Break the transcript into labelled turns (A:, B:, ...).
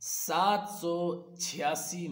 A: 786